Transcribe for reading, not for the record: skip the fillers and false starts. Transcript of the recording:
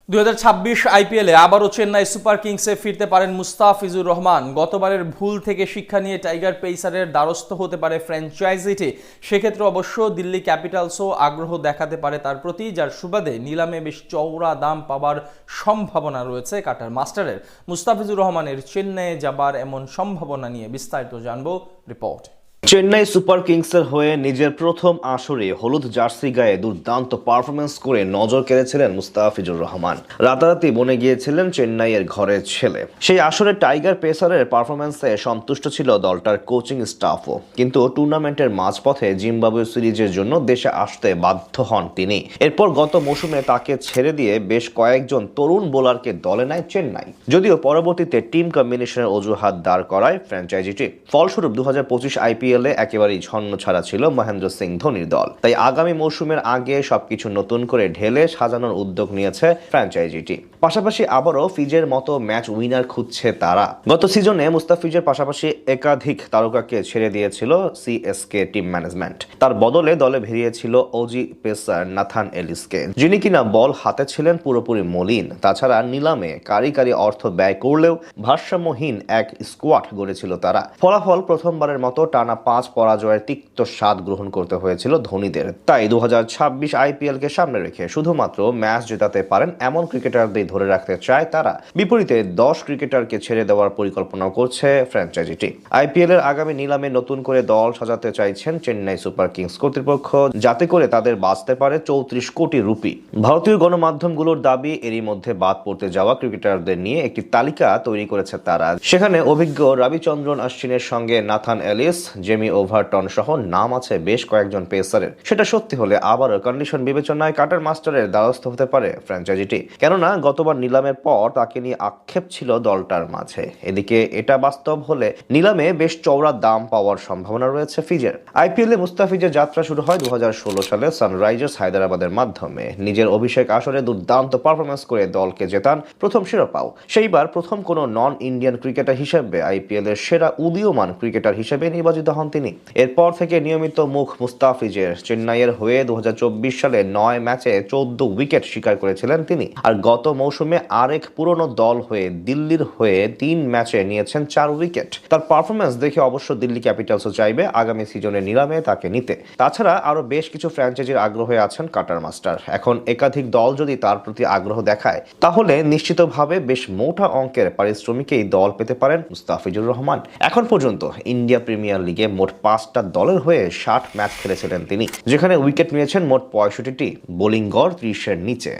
2026 আইপিএলে আবারও চেন্নাই সুপার কিংসে ফিরতে পারেন মুস্তাফিজুর রহমান। গতবারের ভুল থেকে শিক্ষা নিয়ে টাইগার পেসারের দ্বারস্থ হতে পারে ফ্র্যাঞ্চাইজিটি। সেক্ষেত্রে অবশ্য দিল্লি ক্যাপিটালসও আগ্রহ দেখাতে পারে তার প্রতি, যার সুবাদে নিলামে বেশ চওড়া দাম পাওয়ার সম্ভাবনা রয়েছে কাটার মাস্টারের। মুস্তাফিজুর রহমানের চেন্নাইয়ে যাবার এমন সম্ভাবনা নিয়ে বিস্তারিত জানবো রিপোর্ট। চেন্নাই সুপার কিংসের হয়ে নিজের প্রথম আসরে হলুদ জার্সি গায়ে দুর্দান্ত পারফরমেন্স করে নজর কেড়েছিলেন মুস্তাফিজুর রহমান। রাতারাতি বনে গিয়েছিলেন চেন্নাইয়ের ঘরের ছেলে। সেই আসরে টাইগার পেসারের পারফরমেন্সে সন্তুষ্ট ছিল দলটার কোচিং স্টাফও, কিন্তু টুর্নামেন্টের মাঝপথে জিম্বাবুয়ে সিরিজের জন্য দেশে আসতে বাধ্য হন তিনি। এরপর গত মৌসুমে তাকে ছেড়ে দিয়ে বেশ কয়েকজন তরুণ বোলারকে দলে নেয় চেন্নাই, যদিও পরবর্তীতে টিম কম্বিনেশনের অজুহাত দাঁড় করায় ফ্র্যাঞ্চাইজিটি। ফলস্বরূপ 2025 আইপিএল একেবারেই ছন্ন ছাড়া ছিল মহেন্দ্র সিং ধোনির দল। তাই আগামী মৌসুমের আগে সবকিছু নতুন করে ঢেলে সাজানোর উদ্যোগ নিয়েছে ফ্র্যাঞ্চাইজিটি। পাশাপাশি আবারও ফিজের মতো ম্যাচ উইনার খুঁজছে তারা। গত সিজনে মুস্তাফিজের পাশাপাশি একাধিক তারকাকে ছেড়ে দিয়েছিল সিএসকে টিম ম্যানেজমেন্ট। তার বদলে দলে ভিড়িয়েছিল ওজি পেসার নাথান এলিসকে, যিনি কিনা বল হাতে ছিলেন পুরোপুরি মলিন। তাছাড়া নিলামে কারি অর্থ ব্যয় করলেও ভারসাম্যহীন এক স্কোয়াড গড়েছিল তারা। ফলাফল প্রথমবারের মতো টানা 5 পরাজয়ের তিক্ত স্বাদ গ্রহণ করতে হয়েছিল ধোনিদের। তাই 2026 আইপিএল কে সামনে রেখে শুধুমাত্র ম্যাচ জেতাতে পারেন এমন ক্রিকেটারদের ধরে রাখতে চায় তারা। বিপরীতে 10 ক্রিকেটারকে ছেড়ে দেওয়ার পরিকল্পনা করছে ফ্র্যাঞ্চাইজিটি। আইপিএল এর আগামী নিলামে নতুন করে দল সাজাতে চাইছেন চেন্নাই সুপার কিংস কর্তৃপক্ষ, যাতে করে তাদের বাঁচতে পারে 34 কোটি রুপি। ভারতীয় গণমাধ্যমগুলোর দাবি, এরই মধ্যে বাদ পড়তে যাওয়া ক্রিকেটারদের নিয়ে একটি তালিকা তৈরি করেছে তারা। সেখানে অভিজ্ঞ রবিচন্দ্রন অশ্বিনের সঙ্গে নাথান এলিস, জেমি ওভারটন সহ নাম আছে বেশ কয়েকজন পেসারের। সেটা সত্যি হলে আবারও কন্ডিশন বিবেচনায় কাটার মাস্টারের দ্বারস্থ হতে পারে ফ্র্যাঞ্চাইজিটি, কেননা গতবার নিলামের পর তাকে নিয়ে আক্ষেপ ছিল দলটার মাঝে। এদিকে এটা বাস্তব হলে নিলামে বেশ চওড়া দাম পাওয়ার সম্ভাবনা রয়েছে ফিজের। আইপিএলে মুস্তাফিজের যাত্রা শুরু হয় 2016 সালে সানরাইজার্স হায়দ্রাবাদের মাধ্যমে। নিজের অভিষেক আসরে দুর্দান্ত পারফরমেন্স করে দলকে জেতান প্রথম শিরোপাও। সেইবার প্রথম কোনো নন ইন্ডিয়ান ক্রিকেটার হিসেবে আইপিএল এর সেরা উদীয়মান ক্রিকেটার হিসেবে নির্বাচিত হন তিনি। এরপর থেকে নিয়মিত মুখ মুস্তাফিজের। চেন্নাইয়ের হয়ে 2024 সালে 9 ম্যাচে 14 উইকেট শিকার করেছিলেন তিনি। আর গত মৌসুমে আরেক পুরনো দল হয়ে দিল্লির হয়ে 3 ম্যাচে নিয়েছেন 4 উইকেট। তার পারফরমেন্স দেখে অবশ্য দিল্লি ক্যাপিটালসও চাইবে আগামী সিজনের নিলামে তাকে নিতে। তাছাড়া আরো বেশ কিছু ফ্র্যাঞ্চাইজির আগ্রহে আছেন কাটার মাস্টার। এখন একাধিক দল যদি তার প্রতি আগ্রহ দেখায়, তাহলে নিশ্চিতভাবে বেশ মোটা অঙ্কের পারিশ্রমিকেই দল পেতে পারেন মুস্তাফিজুর রহমান। এখন পর্যন্ত ইন্ডিয়া প্রিমিয়ার লিগে মোট 5টা দলের হয়ে 60 ম্যাচ খেলেছিলেন তিনি, যেখানে উইকেট নিয়েছেন মোট 65টি, বোলিং গড় 30-এর নিচে।